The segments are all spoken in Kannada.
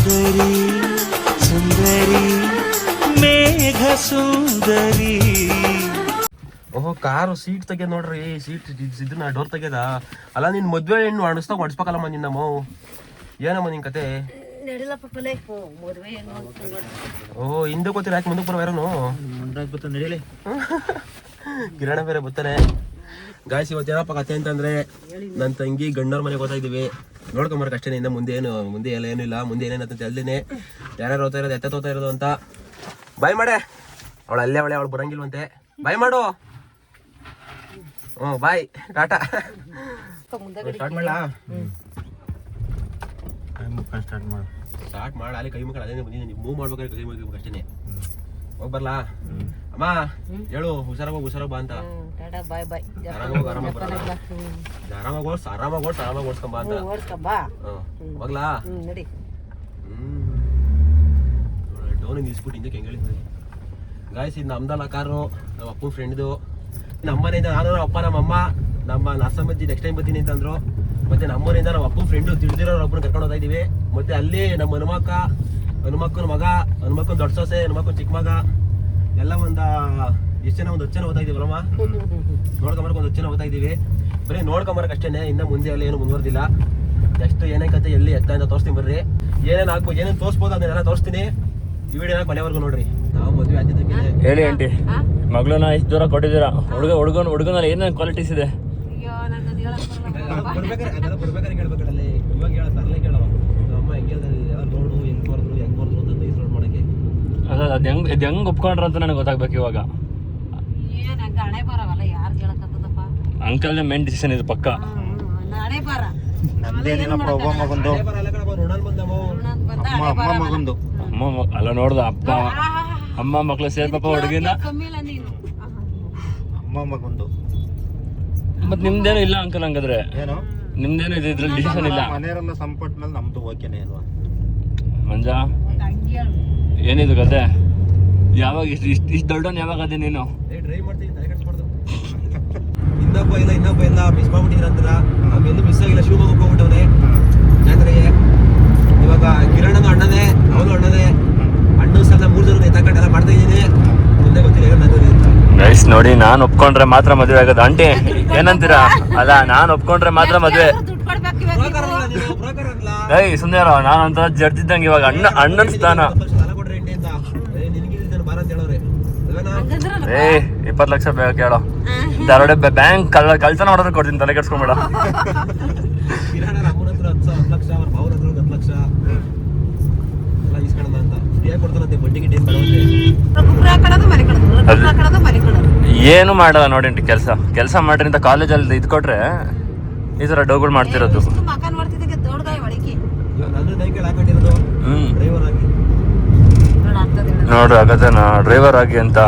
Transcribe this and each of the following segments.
ಸುಂದರಿ ಸುಂದರಿ ಮೇಘ ಸುಂದರಿ. ಓಹೋ ಕಾರು ಸೀಟ್ ತೆಗ್ಯದ ನೋಡ್ರಿ, ಸೀಟ್ ಇದನ್ನ ಡೋರ್ ತೆಗ್ಯದ. ಅಲ್ಲ ನಿನ್ ಮದ್ವೆ ಹೆಣ್ಣು ಅಣಿಸ್ದಾಗ ಮಾಡಿಸ್ಬೇಕಲ್ಲಮ್ಮ ನಿನ್ನ ಏನಮ್ಮ ನಿನ್ ಕತೆ? ಓಹೋ ಹಿಂದೆ ಗೊತ್ತಿಲ್ಲ, ಯಾಕೆ ಮುಂದಕ್ಕೆ ಬರೋ ಯಾರನು ನಡೀಲಿ. ಕಿರಣ ಬೇರೆ ಬರ್ತಾನೆ. ಗಾಯ್ಸ್ ಇವತ್ತು ಏನಪ್ಪ ಕತೆ ಅಂತಂದ್ರೆ, ನನ್ನ ತಂಗಿ ಗಂಡವ್ರ ಮನೆಗೆ ಹೋಗ್ತಾ ಇದೀವಿ. ನೋಡ್ಕೊಂಬರಕ್ಕೆ ಅಷ್ಟೇ, ಇಂದ ಮುಂದೆ ಎಲ್ಲ ಏನಿಲ್ಲ. ಮುಂದೆ ಏನೇನಂತ ಅಲ್ದೇನೆ ಯಾರ್ಯಾರು ಹೋಗ್ತಾ ಇರೋದು, ಎತ್ತ ಹೋಗ್ತಾ ಇರೋದು ಅಂತ. ಬಾಯ್ ಮಾಡೆ, ಅವಳು ಅಲ್ಲೇ ಅವಳು ಬರಂಗಿಲ್ವಂತೆ. ಬಾಯ್ ಮಾಡು. ಹ್ಞೂ ಬಾಯ್, ಟಾಟಾ. ಸ್ಟಾರ್ಟ್ ಮಾಡಲಾ? ಸ್ಟಾರ್ಟ್ ಮಾಡ. ಅಲ್ಲಿ ಕೈ ಮುಖ ಅದೇ ಬಂದಿದ್ದೀನಿ, ಮೂವ್ ಮಾಡ್ಬೇಕಾದ್ರೆ ಕೈ ಮುಗಿಬೇಕು ಅಷ್ಟೇ. ಹೋಗಿ ಬರ್ಲಾ ಅಮ್ಮ? ಹೇಳು ಹುಷಾರಾಗ ಬಾ ಅಂತ. ಆರಾಮಾಗಿ ಓಡಿಸ್ಕೊಂಬ ಅಂತ. ಹೋಗ್ಲಾ? ಡೋನ್ ನಿಲ್ಸ್ಬಿಟ್ಟು ಹಿಂದೆ ಹೆಂಗೆ ಹೇಳಿದ್ವಿ. ಗಾಯ್ಸ್ ಇದು ನಮ್ದಲ್ಲ ಕಾರು, ನಮ್ಮ ಅಪ್ಪನ ಫ್ರೆಂಡ್ದು. ನಮ್ಮನೆಯಿಂದ ನಾನು ನಮ್ಮ ಅಪ್ಪ ನಮ್ಮಮ್ಮ ನಮ್ಮ ನರ್ಸಮ್ಮಜ್ಜಿ ನೆಕ್ಸ್ಟ್ ಟೈಮ್ ಬರ್ತೀನಿ ಅಂತಂದ್ರು. ಮತ್ತೆ ನಮ್ಮನೆಯಿಂದ ನಮ್ಮ ಅಪ್ಪನ ಫ್ರೆಂಡು ತಿಳಿದಿರೋರು ಒಬ್ಬರನ್ನ ಕರ್ಕೊಂಡು ಹೋಗ್ತಾ ಇದೀವಿ. ಮತ್ತೆ ಅಲ್ಲಿ ನಮ್ಮ ಹನುಮಕ್ಕನ ಮಗ, ಹನುಮಕ್ಕನ ದೊಡ್ಡ ಸೊಸೆ, ಹನುಮಕ್ಕನ ಚಿಕ್ಕ ಮಗ ಎಲ್ಲ ಒಂದು ಎಷ್ಟು ಜನ, ಒಂದು 10 ಜನ ಓದ್ತಾ ಇದೀವಲ್ಲಮ್ಮ. ನೋಡ್ಕೊಂಬರಕ್ಕೆ ಒಂದು 10 ಜನ ಓದ್ತಾ ಇದೀವಿ. ಬರೀ ನೋಡ್ಕೊಂಬರಕ್ಕೆ ಅಷ್ಟೇ, ಇನ್ನು ಮುಂದೆ ಅಲ್ಲಿ ಏನು ಮುಂದುವರೆದಿಲ್ಲ. ನೆಕ್ಸ್ಟ್ ಏನೇ ಕತೆ ಎಲ್ಲಿ ಎತ್ತ ಅಂತ ತೋರಿಸ್ತೀನಿ ಬರ್ರಿ. ಏನೇನು ಆಗ್ಬೋದು, ಏನೇನು ತೋರಿಸ್ಬೋದು ಅದನ್ನೆಲ್ಲ ತೋರಿಸ್ತೀನಿ. ಈ ವಿಡಿಯೋನ ಕೊನೆವರೆಗೂ ನೋಡ್ರಿ. ನಾವು ಮದುವೆ ಆದ್ಯತೆ ಹೇಳಿ ಆಂಟಿ, ಮಗಳನ್ನ ಇಷ್ಟು ದೂರ ಕೊಟ್ಟಿದ್ದೀರಾ? ಹುಡುಗನಲ್ಲಿ ಏನೇನು ಕ್ವಾಲಿಟೀಸ್ ಇದೆ? ಬರ್ಬೇಕಾದ್ರೆ ಕೇಳ್ಬೇಕಲ್ಲಿ, ಇವಾಗ ತರಲೇ ಕೇಳವ. ಅಮ್ಮ ಹೆಂಗೆ ನೋಡು, ಹೆಂಗ್ ಬರೆದ್ರು ಅಂತ ನೈಸ್ ರೋಡ್ ಮಾಡಕ್ಕೆ. ಅದು ಹೆಂಗ್ ಒಪ್ಕೊಂಡ್ರ ಅಂತ ನನಗೆ ಗೊತ್ತಾಗ್ಬೇಕು ಇವಾಗ. ಅಂಕಲ್ ಮೇನ್ ಡಿಸಿಷನ್ ಇದು ಪಕ್ಕ. ಅಲ್ಲ ನೋಡ್ದ ಅಪ್ಪ ಅಮ್ಮ ಮಕ್ಳು ಸೇರ್ಪಪ್ಪ ಹುಡುಗಿನ ಅಮ್ಮ ಮಗಂದು. ಮತ್ ನಿಮ್ದೇನು ಇಲ್ಲ ಅಂಕಲ್? ಹಂಗಾದ್ರೆ ಏನು ನಿಮ್ದೇನು ಇದ್ರಲ್ಲಿ ಡಿಸಿಷನ್ ಇಲ್ಲ? ಮನೆಯವರೆಲ್ಲ ಸಂಪಟ್ನಲ್ಲಿ ನಮ್ದು ಓಕೆನೇ ಅಲ್ವಾ ಮಂಜ? ಏನಿದು ಕತೆ? ಯಾವಾಗ ಇಷ್ಟು ದೊಡ್ಡವನ್ ಯಾವಾಗ ಅದೇ ನೀನು? ಡ್ರೈವ್ ಮಾಡ್ತೀನಿ, ತಲೆ ಕೆಡಿಸ್ಬಾರ್ದು. ಇನ್ನೊಬ್ಬ ಇಲ್ಲ ಮಿಸ್ ಮಾಡ್ಬಿಟ್ಟಿದ್ರಂತರ. ಆಮೇಲೆ ಮಿಸ್ ಆಗಿಲ್ಲ, ಶಿವಮೊಗ್ಗಕ್ಕೆ ಹೋಗ್ಬಿಟ್ಟವನೆ ಜಾತ್ರೆಗೆ. ಇವಾಗ ಕಿರಣನು ಅಣ್ಣನೇ, ಅವನು ಅಣ್ಣನೇ. ಅಣ್ಣ ಸಲ 3 ಜನ ತಗೊಂಡೆಲ್ಲ ಮಾಡ್ತಾ ಇದ್ದೀನಿ. ಮುಂದೆ ಗೊತ್ತಿಲ್ಲ ಗೈಸ್ ನೋಡಿ, ನಾನ್ ಒಪ್ಕೊಂಡ್ರೆ ಮಾತ್ರ ಮದುವೆ ಆಗೋದು. ಆಂಟಿ ಏನಂತೀರಾ? ಅಲ್ಲ, ನಾನ್ ಒಪ್ಕೊಂಡ್ರೆ ಮಾತ್ರ ಮದುವೆ. ಏಯ್ ಸುಂದರ, ನಾನಂತ ಜಡ್ತಿದ್ದಂಗೆ ಇವಾಗ ಅಣ್ಣನ ಸ್ಥಾನ. ಏಯ್ 20 ಲಕ್ಷ ಬೇಕು ಕೇಳೋ. ಧಾರವಾಡ ಬ್ಯಾಂಕ್ ಕಳ್ತನ ಮಾಡೋದಕ್ಕೆ ಕೊಡ್ತೀನಿ, ತಲೆ ಕೆಡ್ಸ್ಕೊಂಬೇಡ. ಏನು ಮಾಡಲ್ಲ ನೋಡಿ ಕೆಲಸ ಮಾಡ್ರಿ ಅಂತ ಕಾಲೇಜಲ್ಲಿ ಇದ್ ಕೊಟ್ರೆ ಈ ತರ ಡೋಗಳು ಮಾಡ್ತಿರೋದು. ನೋಡ್ರಿ ಆಗತ್ತೇನ ಡ್ರೈವರ್ ಆಗಿ ಅಂತ.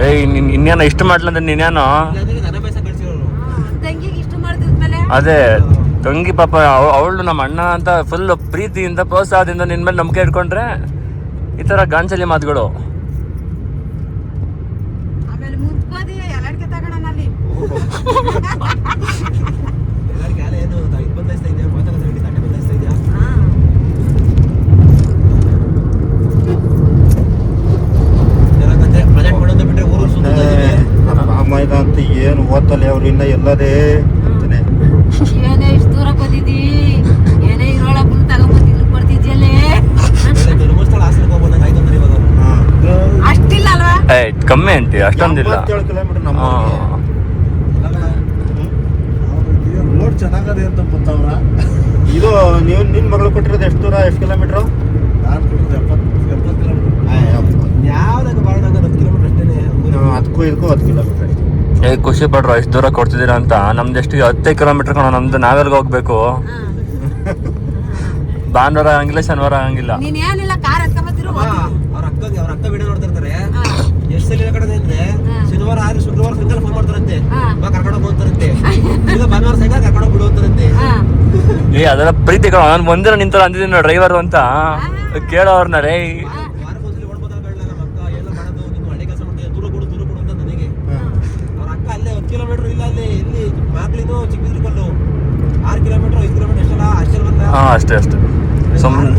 ಏಯ್ ಇನ್ನೇನ ಇಷ್ಟ ಮಾಡ್ಲಂದ್ರೆ ನೀನೇನು? ಅದೇ ತಂಗಿ ಪಾಪ, ಅವಳು ನಮ್ಮ ಅಣ್ಣ ಅಂತ ಫುಲ್ ಪ್ರೀತಿಯಿಂದ ಪ್ರೋತ್ಸಾಹದಿಂದ ನಿನ್ ಮೇಲೆ ನಂಬಿಕೆ ಇಟ್ಕೊಂಡ್ರೆ ಈ ತರ ಗಾಂಚಲಿ ಮಾತುಗಳು. ಅಂತ ಏನು ಓದ್ತಲ್ಲ ಅವ್ರು ಇನ್ನ ಎಲ್ಲದೇ ಕಮ್ಮಿ ಅಂಟಿ, ಅಷ್ಟೊಂದಿಲ್ಲ. ರೋಡ್ ಚೆನ್ನಾಗದೆ ಅಂತ ಗೊತ್ತವ್ರ. ಇದು ನೀವು ನಿನ್ ಮಗಳು ಕೊಟ್ಟಿರೋದು ಎಷ್ಟು ದೂರ, ಎಷ್ಟು ಕಿಲೋಮೀಟರ್? ನಾನು ಕೊಟ್ಟಿರೋದು 70 ಕಿಲೋಮೀಟರ್. ಅದಕ್ಕೂ ಇದಕ್ಕೂ 10 ಕಿಲೋಮೀಟರ್ ಅಷ್ಟೇ. ಏ ಖುಷಿ ಪಡ್ರು, ಎಷ್ಟು ದೂರ ಕೊಡ್ತಿದ್ದೀರಾ ಅಂತ. ನಮ್ದು ಎಷ್ಟು 10 ಕಿಲೋಮೀಟರ್ ಕಣ. ನಮ್ದು ನಾವೆಲ್ಗೆ ಹೋಗ್ಬೇಕು? ಭಾನುವಾರ ಆಗಂಗಿಲ್ಲ, ಶನಿವಾರ ಆಗಂಗಿಲ್ಲ. ಅವ್ರ ಅಕ್ಕ ವಿಡಿಯೋ ನೋಡ್ತಿರ್ತಾರೆ. ಎಷ್ಟು ಸಲ ಕಡೆ ಅಂದ್ರೆ ಶನಿವಾರ ಆದ್ರೆ ಶುಕ್ರವಾರ ಸಾಯಂಕಾಲ ಫೋನ್ ಮಾಡ್ತಾರಂತೆ, ಕರ್ಕೊಂಡು ಹೋಗ್ತಾರಂತೆ. ಈಗ ಭಾನುವಾರ ಸಾಯಂಕಾಲ ಕರ್ಕೊಂಡು ಬಿಡುವಂತಾರಂತೆ. ಏ ಅದೆಲ್ಲ ಪ್ರೀತಿ ಕಣ. ನಾನು ಒಂದಿನ ನಿಂತರ ಅಂದಿದ್ದೀನಿ ಡ್ರೈವರ್ ಅಂತ ಕೇಳೋ ಅವ್ರನ್ನ. ರೇ ವಾರಕ್ಕೊಂದ್ಸಲಿ ಓಡ್ಬೋದಲ್ಲ ನಮ್ಮ ಅಕ್ಕ, ಎಲ್ಲ ಮಾಡೋದು ನೀನು ಹಳ್ಳಿ ಕೆಲಸ ಮಾಡ್ತೀವಿ, ದೂರ ಕೊಡು ಅಂತ ನನಗೆ. ಅವ್ರ ಅಕ್ಕ ಅಲ್ಲೇ 10 ಕಿಲೋಮೀಟರ್ ಇಲ್ಲ, ಅಲ್ಲಿ ಇಲ್ಲಿ ಮಾಕ್ಲಿನೂ ಚಿಕ್ಕದಿರ್ಕಲ್ಲು 6 ಕಿಲೋಮೀಟರ್ ಅಷ್ಟೇ ಸುಮ್ಮನೆ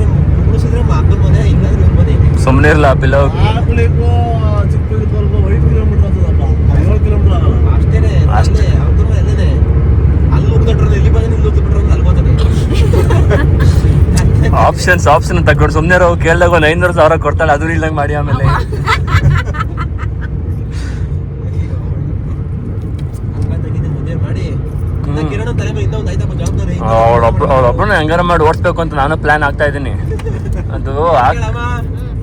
ಮುಗಿಸಿದ್ರೆ ಅಕ್ಕನ ಮನೆ ಇಲ್ಲಾಂದ್ರೆ ಇವ್ರ ಮನೆ. ಸುಮ್ಮನೆ ಇರಲ್ಲ ಪಿಲ್ಲೋ ಚಿಕ್ಕಬಳ್ಳಾಪುರ ವೈಟ್ ಕಿಲೋಮೀಟರ್ ಆಗ್ತದಪ್ಪ, 7 ಕಿಲೋಮೀಟರ್ ಆಗಲ್ಲ. ಅಷ್ಟೇನೆ ಅಷ್ಟೇ. ಅವ್ರ ಎಲ್ಲೇನೆ ಅಲ್ಲಿ ಹೋಗ್ಬಿಟ್ರೆ ಇಲ್ಲಿ ಬಂದ್ರೆ ಇಲ್ಲಿ ಹೋಗ್ಬಿಟ್ರೆ ಅಲ್ಲಿ ಹೋಗ್ತದೆ. ಆಪ್ಷನ್ ತಗೊಂಡು ಸುಮ್ಮನೆ ಇರೋ ಕೇಳಿದಾಗ ಒಂದು 500,000 ಕೊಡ್ತಾಳೆ, ಅದು ಇಲ್ದಂಗೆ ಮಾಡಿ ಆಮೇಲೆ ಮದುವೆ ಮಾಡಿ ಕಿರಣ ತಲೆ ಮೇಲೆ ಇಂದ ಒಂದು ಐದಪ್ಪ ಜವಾಬ್ದಾರಿ. ಅವಳೊಬ್ಬರನ್ನ ಹೆಂಗಾರ ಮಾಡಿ ಓಡಿಸ್ಬೇಕು ಅಂತ ನಾನು ಪ್ಲಾನ್ ಆಗ್ತಾ ಇದ್ದೀನಿ. ಅದು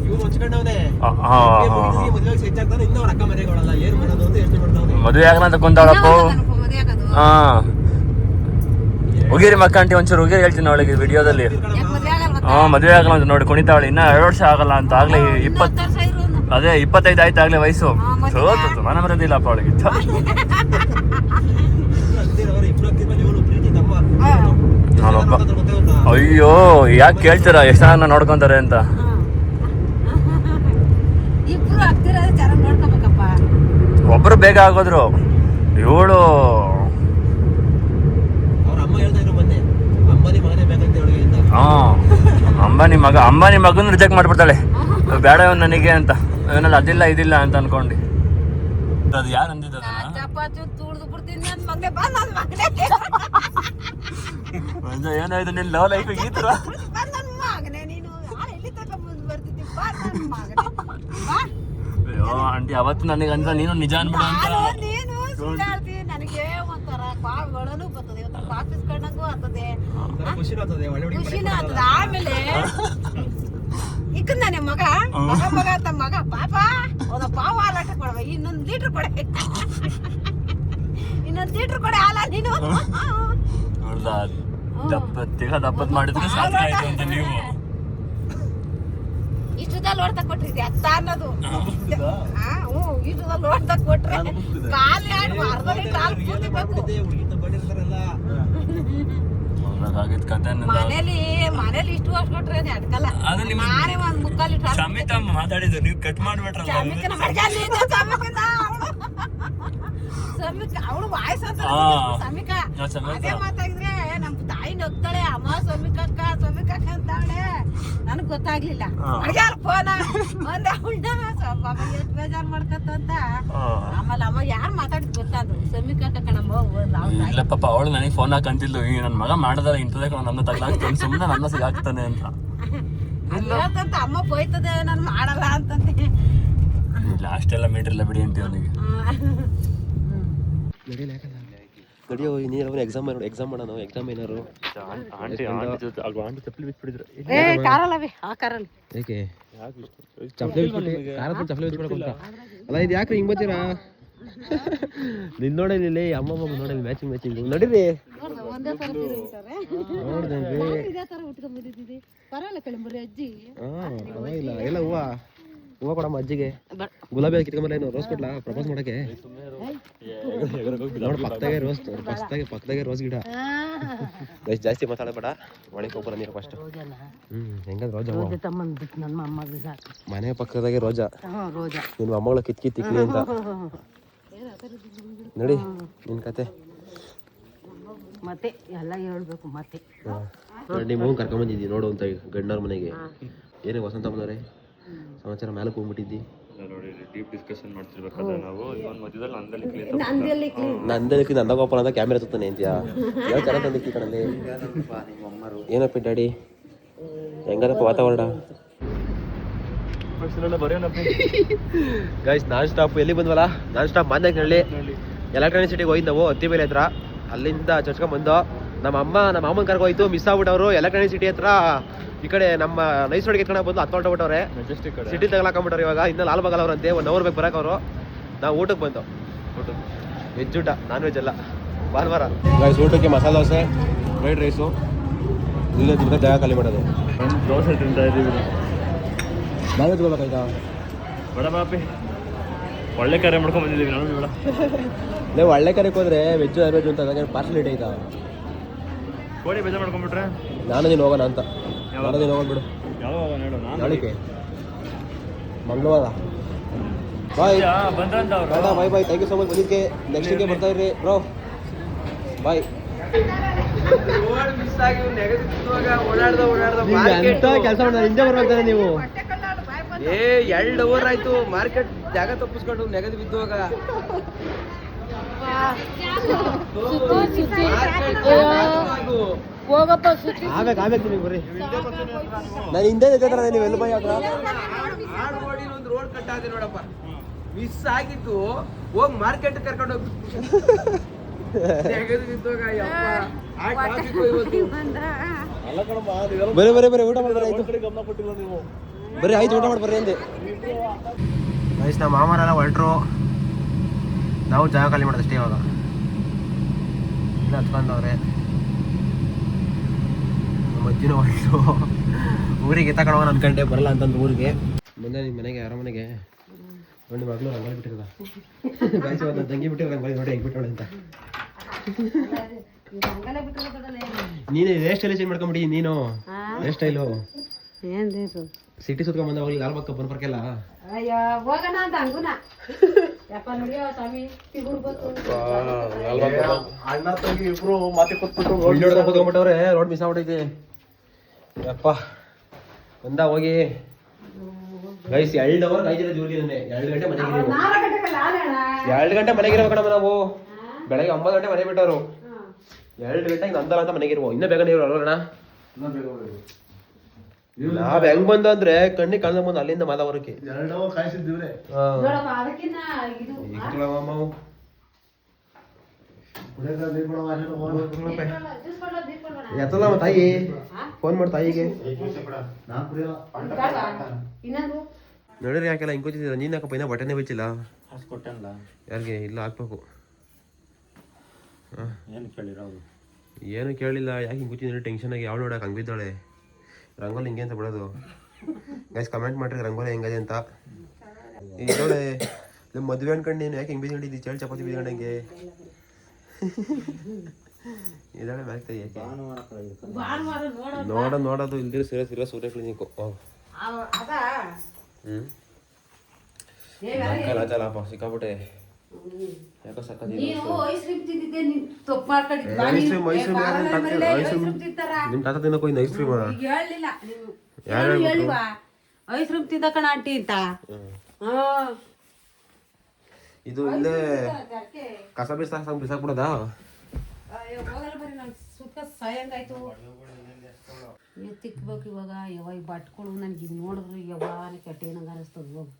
ಇವ್ರು ಹೊಚ್ಕೊಂಡವನೆ ಮದುವೆ ಹೆಚ್ಚಾಗ್ತಾನೆ, ಇನ್ನ ಅವ್ರ ಅಕ್ಕ ಮನೆಗಳಲ್ಲ ಏನ್ ಮಾಡೋದು ಅಂತ ಯೋಚನೆ ಮಾಡ್ತಾವೆ. ಮದುವೆ ಆಗಲ್ಲ ಅಂತ ಕುಂತಾಳಪ್ಪ. ಹಾ ಹೋಗಿರಿ ಮಕ್ಕ ಆಂಟಿ ಒಂಚೂರು ಹೋಗಿರಿ ಹೇಳ್ತೀನಿ ಅವಳಿಗೆ ವಿಡಿಯೋದಲ್ಲಿ. ಮದುವೆ ಆಗಲ್ಲ ಅಂತ ನೋಡಿ ಕುಣಿತಾವಳೆ. ಇನ್ನ 2 ವರ್ಷ ಆಗಲ್ಲ ಅಂತ ಆಗ್ಲಿ 25 ಆಯ್ತು ಆಗ್ಲೇ ವಯಸ್ಸು. ಸೋತು ಮನ ಬರೋದಿಲ್ಲಪ್ಪ ಅವಳಿಗೆ. ಅಯ್ಯೋ ಯಾಕೆ ಕೇಳ್ತೀರಾ ಎಷ್ಟು ಜನ ನೋಡ್ಕೊಂತಾರೆ ಅಂತ. ಒಬ್ರು ಬೇಗ ಆಗೋದ್ರು, ಇವಳು ಅಂಬಾನಿ ಮಗನ ರಿಜೆಕ್ಟ್ ಮಾಡ್ಬಿಡ್ತಾಳೆ, ಬೇಡ ಇವನು ನನಗೆ ಅಂತ. ಇವನಲ್ಲಿ ಅದಿಲ್ಲ ಇದಿಲ್ಲ ಅಂತ ಅನ್ಕೊಂಡು. ಅದು ಯಾರು ಅಂದಿದ್ದ ಏನಾಯ್ತು ನಿನ್ ಲವ್ ಲೈಫ್ ಈ ತರ? ಆಂಟಿ ಅವತ್ತು ನನಗೆ ಅಂತ ನೀನು ನಿಜ ಅನ್ಬಿಡ ಅಂತ. ನನಗೆ ಒಂಥರ ಕಾಳುಗಳನ್ನು ಬರ್ತದೆ, ಆಫೀಸ್ ಕಣ್ಣಂಗೂ ಆಗ್ತದೆ, ಖುಷಿನೂ ಆಗ್ತದೆ. ಆಮೇಲೆ ಇಕ್ಕಂದಾನೆ ಮಗ ಅಂತ ಮಗ ಪಾಪ ಪಾವ ಹಾಲಾಟ ಕೊಡವ, ಇನ್ನೊಂದು ಲೀಟ್ರ್ ಕೊಡೆ ಹಾಲ ನೀನು ದಪ್ಪತ್ ಮಾಡಿದ್ರೆ ಸಾಧ್ಯ ಆಯ್ತು ಅಂತ ನೀವು ಇಷ್ಟದಲ್ಲಿ ಹೊಡ್ತಾ ಕೊಟ್ರಿದ್ದೆ ಅತ್ತ ಅನ್ನೋದು. ಇಷ್ಟದಲ್ಲಿ ಹೊಡ್ತಾ ಕೊಟ್ರೆ ಖಾಲಿ ಆಗಿ ಅರ್ಧ ಲೀಟ್ರ್ ಹಾಲು ಪೂರ್ತಿ ಬೇಕು. ಮನೇಲಿ ಇಷ್ಟು ವರ್ಷ ಕೊಟ್ರೆ ಅಡ್ಕಲ್ಲ. ನಾನೇ ಒಂದ್ 3/4 ಲೀಟ್ರ್ ಮಾತಾಡಿದ್ರು ನೀವು ಕಟ್ ಮಾಡ್ಬಿಟ್ರಲ್ಲ. ಅವಳು ವಾಯ್ಸ್ ಅಂತ ಸಮಿಕಾ ಅದೇ ಮಾತಾಡಿದ್ರೆ ನಮ್ ತಾಯಿ ನಗ್ತಾಳೆ, ಅಮ್ಮ ಸಮಿಕಕ್ಕ ಅಂತಾಳೆ. ನನಗ್ ಗೊತ್ತಾಗ್ಲಿಲ್ಲ. ಫೋನ ಒಂದ್ ಅವಳನ್ನ ಎಷ್ಟು ಬೇಜಾರ್ ಮಾಡ್ಕಂತ. ಆಮೇಲೆ ಅಮ್ಮ ಯಾರು ಮಾತಾಡಿದ್ ಗೊತ್ತಾದ್ರು, ಸಮಿಕಕ್ಕ ಕಣಮ್ಮ. ಇಲ್ಲ ಪಾಪ ಅವಳು ನನಗೆ ಫೋನ್ ಹಾಕಂತಿದ್ಲು, ಈ ನನ್ನ ಮಗ ಮಾಡಿದ್ರೆ ಇಂಥದೇ ನನ್ನ ತಗ್ಲಾಗ್ತಾನೆ, ಸುಮ್ಮನೆ ನನ್ನ ಸಿಗಾಗ್ತಾನೆ ಅಂತ ಹೇಳ್ತಂತ. ಅಮ್ಮ ಹೋಯ್ತದೆ ನಾನು ಮಾಡಲ್ಲ ಅಂತಂತೆ. ಲಾಸ್ಟ್ ಎಲ್ಲ ಮೀಟರ್ ಇಲ್ಲ ಬಿಡಿ ಅಂತ ಅವನಿಗೆ. ನಡಿಯೋ ನೀನು ಎಕ್ಸಾಮ್ ಮಾಡೋಣ. ಎಕ್ಸಾಮ್ ಏನಾರು ಕಾರಲ್ಲವೇ ಆ ಕಾರಲ್ಲಿ ಏಕೆ ಚಪ್ಪಲಿ ಅಲ್ಲ ಇದು ಯಾಕ್ರಿ ಹಿಂಗ್ ಬರ್ತೀರಾ? ನಿನ್ ನೋಡಿಲ್ಲ ಅಮ್ಮ ನೋಡಿ ಮ್ಯಾಚಿಂಗ್ ನಡೀರಿ. ಇಲ್ಲ ಎಲ್ಲ ಹೂವ ಕೊಡಮ್ಮ ಅಜ್ಜಿಗೆ. ಗುಲಾಬಿ ಕಿತ್ಕೊಂಬಲ್ಲ ರೋಸ್ ಕೊಡ್ಲಾ ಪ್ರಪೋಸ್ ಮಾಡಕ್ಕೆ? ನೋಡಿ ಪಕ್ಕದಾಗೆ ರೋಸ್ ಗಿಡ. ಜಾಸ್ತಿ ಮಾತಾಡಬೇಡ, ಒಳಗೆ ಹೋಗ್ಬರ ನೀರು ಫಸ್ಟ್. ಹೆಂಗಂದ್ರೆ ರೋಜಾ ಮನೆ ಪಕ್ಕದಾಗೆ ರೋಜಾ. ನಿನ್ನ ಮೊಮ್ಮಗಳ ಕಿತ್ಕಿತ್ತಿಕ್ಲಿ ಅಂತ ನೋಡಿ ನಿನ್ ಕತೆ. ಮತ್ತೆ ಎಲ್ಲ ಹೇಳ್ಬೇಕು. ಮತ್ತೆ ನಿಮ್ಮ ಮಗನ್ ಕರ್ಕೊಂಬಂದಿದ್ದಿ ನೋಡು ಅಂತ ಗಂಡನ ಮನೆಗೆ. ಏನೇ ವಸಂತ ಬಂದವ್ರೆ ಸಮಾಚಾರ ಮ್ಯಾಲಕ್ಕೆ ಹೋಗ್ಬಿಟ್ಟಿದ್ದಿ. ನಂದಲಿಕ್ಕೆ ನಂದಗೋಪಾಲ ಅಂತ ಕ್ಯಾಮೆರಾ ತುತ್ತಾನೆ ಅಂತೀಯಾ? ಯಾವ ಚೆನ್ನಾಗಿ ತಂದಿಕ್ಕಿ ಕಣಲ್ಲಿ. ಏನಪ್ಪ ಡ್ಯಾಡಿ ಹೆಂಗದಪ್ಪ ವಾತಾವರಣ? ಗೈಸ್ ನಾನ್ ಸ್ಟಾಪ್ ಎಲ್ಲಿ ಬಂದ್ವಲ್ಲ, ನಾನ್ ಸ್ಟಾಪ್ ಮಾನ್ಯನಹಳ್ಳಿ ಎಲೆಕ್ಟ್ರಾನಿಕ್ ಸಿಟಿಗೆ ಹೋಯ್ತು ನಾವು. ಹತ್ತಿ ಮೇಲೆ ಹತ್ರ ಅಲ್ಲಿಂದ ಚರ್ಚ್ಕೊಂಡ್ಬಂದು ನಮ್ಮ ಮಾಮನ ಕರ್ಕೋಯ್ತು. ಮಿಸ್ ಆಗ್ಬಿಟ್ಟವ್ರು ಎಲೆಕ್ಟ್ರಾನಿಕ್ ಸಿಟಿ ಹತ್ರ. ಈ ಕಡೆ ನಮ್ಮ ನೈಸ್ ರೋಡ್ಗೆ ಎತ್ಕೊಂಡು ಬಂದು 10 ಹೊರಟೋಗ್ಬಿಟ್ಟವ್ರೆ. ಸಿಟಿ ತಗೊಳಕೊಂಡ್ಬಿಟ್ಟವ್ರು. ಇವಾಗ ಇನ್ನ ಲಾಲ್ಬಾಗ್ ಅವ್ರಂತೆ 1 ಅವರ್ ಬೇಕು ಬರಕ್ಕೆ ಅವರು. ನಾವು ಊಟಕ್ಕೆ ಬಂದು ವೆಜ್ ಊಟ, ನಾನ್ ವೆಜ್ ಅಲ್ಲ, ಭಾನುವಾರ. ಗೈಸ್ ಊಟಕ್ಕೆ ಮಸಾಲೆ ದೋಸೆ, ಫ್ರೈಡ್ ರೈಸು, ಇಲ್ಲೇ ತಿಂದ ಜಾಗ ಖಾಲಿ ಮಾಡೋದು. ದೋಸೆ ತಿಂತಾ ಇದ್ದೀವಿ. ನಾವೇ ತಗೋಬೇಕಾಯ್ತಾ? ಬೇಡ ಬಾಪಿ, ಒಳ್ಳೆ ಕಾರ್ಯ ಮಾಡ್ಕೊಂಡ್ ಬಂದಿದ್ದೀವಿ ನಾವು. ಬೇಡ ನೀವು ಒಳ್ಳೆ ಕರೆಗೆ ಹೋದ್ರೆ ವೆಜ್ ನಾನ್ ವೆಜ್ ಅಂತ ಪಾರ್ಸಲಿಟಿ ಆಯ್ತಾ? ಕೋಳಿ ಬೇಜಾರು ಮಾಡ್ಕೊಂಡ್ಬಿಟ್ರೆ ನಾನು ನೀನು ಹೋಗೋಣ ಅಂತ. ನಾನು ನೀನು ಹೋಗೋಣ ಬಿಡು. ಯಾವಾಗ ಹೇಳು? ನಾಳಿಕೆ ಮಂಗಳವಾರ. ಬಾಯ್ ಬಂದ್ರಂತ ಅವ್ರು. Bye thank you so much ಬಂದಿದ್ದಕ್ಕೆ. ನೆಕ್ಸ್ಟ್ ವೀಕೆ ಬರ್ತಾ ಇರ್ರಿ ಬ್ರೋ. ಬಾಯ್. ಕೆಲಸ ಹಿಂದೆ ಬರ್ಬೇಕಾದ್ರೆ ನೀವು ಹೊಟ್ಟೆ ಕಳ್ಳಾಳು ಬಾಯ್ ಬಂದು 2 ಅವರ್ ಆಯ್ತು ಮಾರ್ಕೆಟ್ ಜಾಗ ತಪ್ಪಿಸ್ಕೊಂಡು ನೆಗದು ಬಿದ್ದುವಾಗ ಹೋಗಪ್ಪ ಸುತ್ತಿ ಆಗ್ಬೇಕು ನೀವು ಬರ್ರಿ ನಾನು ಹಿಂದೆ ನಿಂತಿದ್ರೆ ನೀವು ಎಲ್ಲ ಬೈ ಹತ್ರ ಒಂದು ರೋಡ್ ಕಟ್ ಆಗಿದೆ ನೋಡಪ್ಪ ಮಿಸ್ ಆಗಿತ್ತು ಹೋಗಿ ಮಾರ್ಕೆಟ್ ಕರ್ಕೊಂಡು ಹೋಗ್ಬಿಟ್ಟು ನೆಗದು ಬಿದ್ದುವಾಗ ಬರೀ ಬರೀ ಬರೀ ಊಟ ಮಾಡ್ಬಾರ ಆಯ್ತು ಬರೀ ಆಯ್ತು ಊಟ ಮಾಡ್ಬರ್ರಿ ಅಂದೆ ಗೈಸ್ ನಮ್ಮ ಮಾಮರೆಲ್ಲ ಹೊರಟ್ರು ನಾವು ಜಾಗ ಖಾಲಿ ಮಾಡೋದು ಅಷ್ಟೇ ಇವಾಗ ಇಲ್ಲ ಹತ್ಕೊಂಡವ್ರೆ ನಮ್ಮ ಅಜ್ಜಿನೂ ಹೊರಟು ಊರಿಗೆ ತಗೊಂಡು ಹೋಗೋಣ ಅನ್ಕೊಂಡೆ ಬರಲ್ಲ ಅಂತಂದು ಊರಿಗೆ ಮುಂದೆ ನಿಮ್ಮ ಮನೆಗೆ ಯಾರ ಮನೆಗೆ ನೋಡಿ ಮಗಳು ರಂಗೋಲಿ ಬಿಟ್ಟಿರೋದ ಗೈಸ್ ಇವತ್ತು ನನ್ನ ತಂಗಿ ಬಿಟ್ಟಿರೋ ರಂಗೋಲಿ ನೋಡಿ ಹೆಂಗೆ ಬಿಟ್ಟೋಳೆ ಅಂತ ನೀನು ಹೇರ್ ಸ್ಟೈಲ್ ಚೇಂಜ್ ಮಾಡ್ಕೊಂಬಿಡಿ ನೀನು ಹೇರ್ ಸ್ಟೈಲು ಸಿಟಿ ಸುತ್ಕೊಂಡ್ ಬಂದ ಹೋಗ್ಲಿ ಲಾಲ್ಬಾಗ್ ಕಬ್ಬನ್ ಪರ್ಕೆಲ್ಲ ಅಯ್ಯೋ ಹೋಗೋಣ ಅಂತ ಹಂಗುನ ಯಪ್ಪ ನೋಡಿಯೋ ಸ್ವಾಮಿ ತಿಗುಡ್ಬೇಕು ಅಣ್ಣ ತಂಗಿ ಇಬ್ರು ಮಾತೆ ಕೊಟ್ಬಿಟ್ಟು ಕೂತ್ಕೊಂಡ್ಬಿಟ್ಟವ್ರೆ ರೋಡ್ ಮಿಸ್ ಆಗ್ಬಿಟ್ಟೈತಿ ಯಪ್ಪ ಬಂದ ಹೋಗಿ ಗೈಸ್ 2 ಅವರ್ ಕಾಯ್ತಿಲ್ಲ ಜೋರ್ಗೆ ನನಗೆ 2 ಗಂಟೆ ಮನೆಗೆ 2 ಗಂಟೆ ಮನೆಗೆ ಇರ್ಬೇಕಣ್ಣ ನಾವು ಬೆಳಗ್ಗೆ 9 ಗಂಟೆ ಮನೆ ಬಿಟ್ಟವರು 2 ಗಂಟೆಗೆ ನಂದಲ್ಲ ಅಂತ ಮನೆಗೆ ಇರುವ ಇನ್ನೂ ಬೇಗನೆ ಇರೋ ಅಲ್ವಣ್ಣ ನಾವ್ ಹೆಂಗ್ ಬಂದ ಅಂದ್ರೆ ಕಣ್ಣಿಗೆ ಕಾಣ್ದ ಬಂದು ಅಲ್ಲಿಂದ ಮಾತಾವರಕ್ಕೆ 2 ಅವರ್ ಕಾಯಿಸಿದ್ದೀವ್ರೆ ಎತ್ತಲ್ಲ ತಾಯಿ ಫೋನ್ ಮಾಡಿ ತಾಯಿಗೆ ನೋಡಿರಿ ಯಾಕೆಲ್ಲ ಹಿಂಗ್ ಕೂತಿದ್ದೀರ ನೀನ್ ಯಾಕಪ್ಪ ಇನ್ನ ಬಟನೆ ಬಿಚ್ಚಿಲ್ಲ ಯಾರಿಗೆ ಇಲ್ಲ ಹಾಕ್ಬೇಕು ಏನು ಕೇಳಿಲ್ಲ ಯಾಕೆ ಹಿಂಗೆ ಕೂತಿದ್ರೆ ಟೆನ್ಷನ್ ಆಗಿ ಯಾವ ನೋಡಕ್ ಹಂಗೆ ಬಿದ್ದಾಳೆ ರಂಗೋಲಿ ಹಿಂಗೆ ಅಂತ ಬಿಡೋದು ಗೈಸ್ ಕಮೆಂಟ್ ಮಾಡ್ರಿ ರಂಗೋಲಿ ಹೆಂಗದೆ ಅಂತ ಇದ್ದೋಳೆ ಮದುವೆ ಅನ್ಕೊಂಡು ನೀನು ಯಾಕೆ ಹಿಂಗೆ ಬಿದ್ಕೊಂಡಿದ್ದಿ ಚೇಳು ಚಪಾತಿ ಬಿದ್ಕೊಂಡಂಗೆ ಇದ್ದಾಳೆ ಮ್ಯಾಗ್ತಾ ಯಾಕೆ ನೋಡೋದು ಇಲ್ದಿರ ಸಿರ ಸೂರ್ಯ ಕ್ಲಿನಿಕ್ ಲಾಪ ಸಿಕ್ಕಾಬಿಟ್ಟೆ ಯಾಕೋ ನಿಮ್ ತಾತ ತಿನ್ನಕ್ ಹೋಯ್ತು ಐಸ್ ಕ್ರೀಮ್ ಐಸ್ ಕ್ರೀಮ್ ತಿಂದ ಕಣ ಆಂಟಿ ಅಂತ ಇದು ಇಲ್ಲೇ ಕಸ ಬಿಸಾಕ್ಬಿಡೋದಾ ಸುತ್ತ ಸಾಯಂಗಾಯ್ತು ತಿಕ್ಬೇಕು ಇವಾಗ ಯಾವಾಗ ಬಟ್ಗಳು ನನಗೆ ಈಗ ನೋಡಿದ್ರು ಯಾವಾಗ ಕೆಟ್ಟ ಏನಂಗ ಅನಿಸ್ತದ ಹೋಗು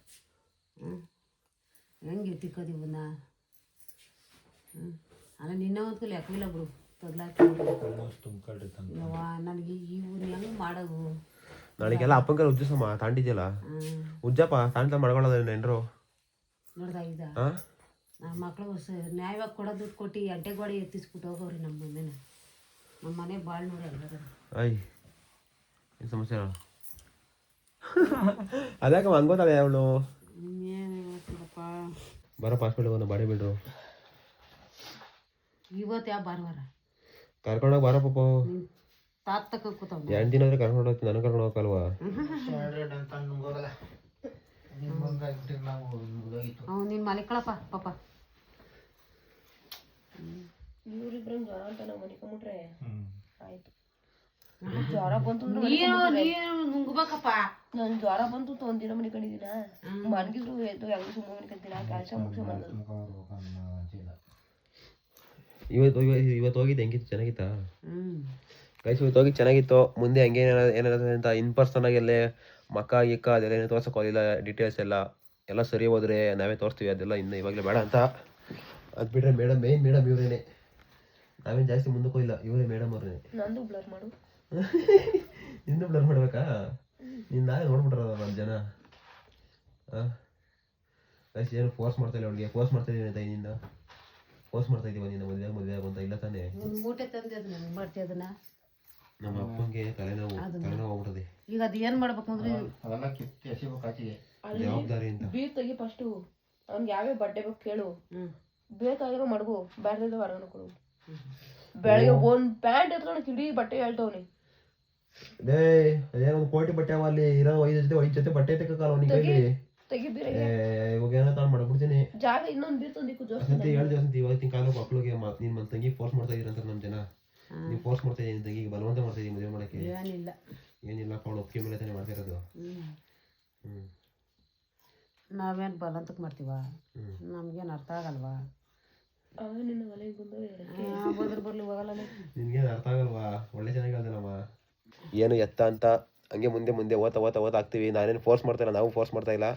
ಹೆಂಗೆ ತಿಕ್ಕೋದು ಇವನ್ನ ಅಲ್ಲ ನಿನ್ನ ಹೊತ್ತು ಲೆಕ್ಕವಿಲ್ಲ ಬಿಡು ತಗ್ಲಾಕಿ ಯವ್ವ ನನಗೆ ಇವನ್ನ ಹೆಂಗೆ ಮಾಡೋದು ನಾಳೆಗೆಲ್ಲ ಅಪ್ಪಂಕರ್ ಉಜ್ಜಸಮ್ಮ ತಾಂಡಿದ್ಯಲ್ಲ ಉಜ್ಜಪ್ಪ ತಾಂಡ ಮಾಡ್ಕೊಳ್ಳೋದ ನೆಂಡ್ರು ನೋಡ್ದ ಇದ ನಮ್ಮ ಮಕ್ಕಳು ನ್ಯಾಯವಾಗಿ ಕೊಡೋ ದುಡ್ಡು ಕೊಟ್ಟು ಅಡ್ಡೆ ಗೋಡೆ ಎತ್ತಿಸ್ಬಿಟ್ಟು ಹೋಗೋರಿ ನಮ್ಮ ಮನೇನ ನಮ್ಮ ಮನೆ ಭಾಳ ನೋಡಿ ಅಲ್ಲ ಅಯ್ಯ ಏನು ಸಮಸ್ಯೆ ಅದ್ಯಾಕ ಹಂಗೋತಾಳೆ ಅವಳು ಬರೋ ಪಾಸ್ಪೋರ್ಟ್ ಒಂದು ಬಾಡಿ ಬಿಡ್ರು ಇವತ್ತು ಯಾವ ಭಾನುವಾರ ಕರ್ಕೊಂಡೋಗಿ ಬಾರೋ ಪಾಪ ತಾತ ತಕ ಕೂತಾವ 2 ದಿನ ಆದ್ರೆ ಕರ್ಕೊಂಡು ಹೋಗ್ತೀನಿ ನನಗೆ ಕರ್ಕೊಂಡು ಹೋಗಲ್ವಾ ನೀನು ಮಲಿಕಳಪ್ಪ ಪಾಪ ಇವ್ರಿಬ್ರು ಜ್ವರ ಅಂತ ನಾವು ಮನಿಕೊಂಬಿಟ್ರೆ ಆಯ್ತು ಜ್ವರ ಬಂತು ನೀನು ನುಂಗ್ಬೇಕಪ್ಪ ನನ್ ಜ್ವರ ಬಂತು ಒಂದಿನ ಮನಿಕೊಂಡಿದ್ದೀನ ಮನ್ಗಿದ್ರು ಎದ್ದು ಹೆಂಗ್ ಸುಮ್ಮನೆ ಮನಿಕೊಂತೀನ ಕೆಲಸ ಮುಗಿಸ್ಕೊಂಬಂದು ಇವತ್ತು ಹೋಗಿದ್ದು ಹೆಂಗಿತ್ತು ಚೆನ್ನಾಗಿತ್ತಾ ಗೈಸ್ ಇವತ್ತು ಹೋಗಿ ಚೆನ್ನಾಗಿತ್ತು ಮುಂದೆ ಹಂಗೆ ಏನಾಗುತ್ತೆ ಅಂತ ಇನ್ ಪರ್ಸನ್ ಆಗಿ ಎಲ್ಲೇ ಮಕ್ಕ ಗಿಕ್ಕ ಅದೆಲ್ಲ ಏನು ತೋರ್ಸೋಕ್ಕೋದಿಲ್ಲ ಡೀಟೇಲ್ಸ್ ಎಲ್ಲ ಸರಿ ಹೋದ್ರೆ ನಾವೇ ತೋರಿಸ್ತೀವಿ ಅದೆಲ್ಲ ಇನ್ನು ಇವಾಗಲೇ ಬೇಡ ಅಂತ ಅದು ಬಿಟ್ಟರೆ ಮೇನ್ ಮೇಡಮ್ ಇವರೇನೆ ನಾವೇನು ಜಾಸ್ತಿ ಮುಂದಕ್ಕೆ ಹೋಗಿಲ್ಲ ಇವರೇ ಮೇಡಮ್ ಅವ್ರೇ ನಂದು ಬ್ಲರ್ ಮಾಡು ನಿಂದು ಬ್ಲರ್ ಮಾಡ್ಬೇಕಾ ನೀನು ನಾವೇ ನೋಡ್ಬಿಟ್ರದ ನಮ್ಮ ಜನ ಗೈಸ್ ಏನು ಫೋರ್ಸ್ ಮಾಡ್ತಾ ಇಲ್ಲ ಅವ್ಳಿಗೆ ಫೋರ್ಸ್ ಮಾಡ್ತಾ ಇದ್ದೀನಿ ತಾಯಿನಿಂದ ಫೋರ್ಸ್ ಮಾಡ್ತಾ ಇದ್ದೀವ ನೀನು ಮದುವೆ ಆಗುವಂತ ಇಲ್ಲ ತಾನೇ ಮೂಟೆ ತಂದೆ ಅದನ್ನ ಮಾಡ್ತೀವಿ ಅದನ್ನ ನಮ್ಮ ಅಪ್ಪಂಗೆ ತಲೆನೋವು ಹೋಗ್ಬಿಟ್ಟದೆ ಈಗ ಅದು ಏನ್ ಮಾಡ್ಬೇಕು ಅಂದ್ರೆ ಜವಾಬ್ದಾರಿ ಅಂತ ಬೀರ್ ತೆಗಿ ಫಸ್ಟು ಅವ್ನಿಗೆ ಯಾವ್ಯಾವ ಬಟ್ಟೆ ಬೇಕು ಕೇಳು ಬೇಕಾಗಿರೋ ಮಡಗು ಬ್ಯಾಡ್ರಿಲ್ಲ ಹೊರಗಡೆ ಕೊಡು ಬೆಳಗ್ಗೆ ಒಂದ್ ಪ್ಯಾಂಟ್ ಎತ್ಕೊಂಡು ಇಡೀ ಬಟ್ಟೆ ಹೇಳ್ತವ್ನಿ ಡೇ ಅದೇನೊಂದು ಕೋಟಿ ಬಟ್ಟೆ ಅವ ಅಲ್ಲಿ ಇರೋ 5 ಜೊತೆ ಬಟ್ಟೆ ತೆಕ್ಕಲ್ಲ ಅವನಿಗೆ ಕೈಲಿ ತೆಗಿ ಬೀರ್ ಇವಾಗ ಏನೋ ತಾನು ಮಾಡ್ಬಿಡ್ತೀನಿ ಜಾಗ ಇನ್ನೊಂದು ಬೀರ್ ತಂದಿಕ್ಕು ಅಂತ ಹೇಳಿ ಇವತ್ತಿನ ಕಾಲ ಮಕ್ಕಳಿಗೆ ನೀನ್ ತಂಗಿ ಫೋರ್ಸ್ ಮಾಡ್ತಾ ಇದೀರ ಅಂತ ನಮ್ಮ ಜನ ನೀವು ಫೋರ್ಸ್ ಮಾಡ್ತಾ ಇದ್ದೀನಿ ತಂಗಿ ಬಲವಂತ ಮಾಡ್ತಾ ಇದ್ದೀನಿ ಮದುವೆ ಮಾಡೋಕ್ಕೆ ಏನಿಲ್ಲ. ಏನಿಲ್ಲಪ್ಪ ಅವಳು ಒಪ್ಪಿಗೆ ಮೇಲೆ ತಾನೇ ಮಾಡ್ತಾ ಇರೋದು. ಹ್ಞೂ ನಾವೇನು ಬಲವಂತಕ್ಕೆ ಮಾಡ್ತೀವ? ನಮ್ಗೇನು ಅರ್ಥ ಆಗಲ್ವಾ? ನಿನ್ನ ಮನೆಗೆ ಬಂದವೆ ಬರ್ಲಿ ಹೋಗಲ್ಲ. ನಿನ್ಗೇನು ಅರ್ಥ ಆಗಲ್ವಾ? ಒಳ್ಳೆ ಚೆನ್ನಾಗಿ ಹೇಳ್ದಲ್ಲಮ್ಮ. ಏನು ಎತ್ತ ಅಂತ ಹಂಗೆ ಮುಂದೆ ಮುಂದೆ ಓದ್ತಾ ಆಗ್ತೀವಿ. ನಾನೇನು ಫೋರ್ಸ್ ಮಾಡ್ತಾ ಇಲ್ಲ, ನಾವು ಫೋರ್ಸ್ ಮಾಡ್ತಾ ಇಲ್ಲ,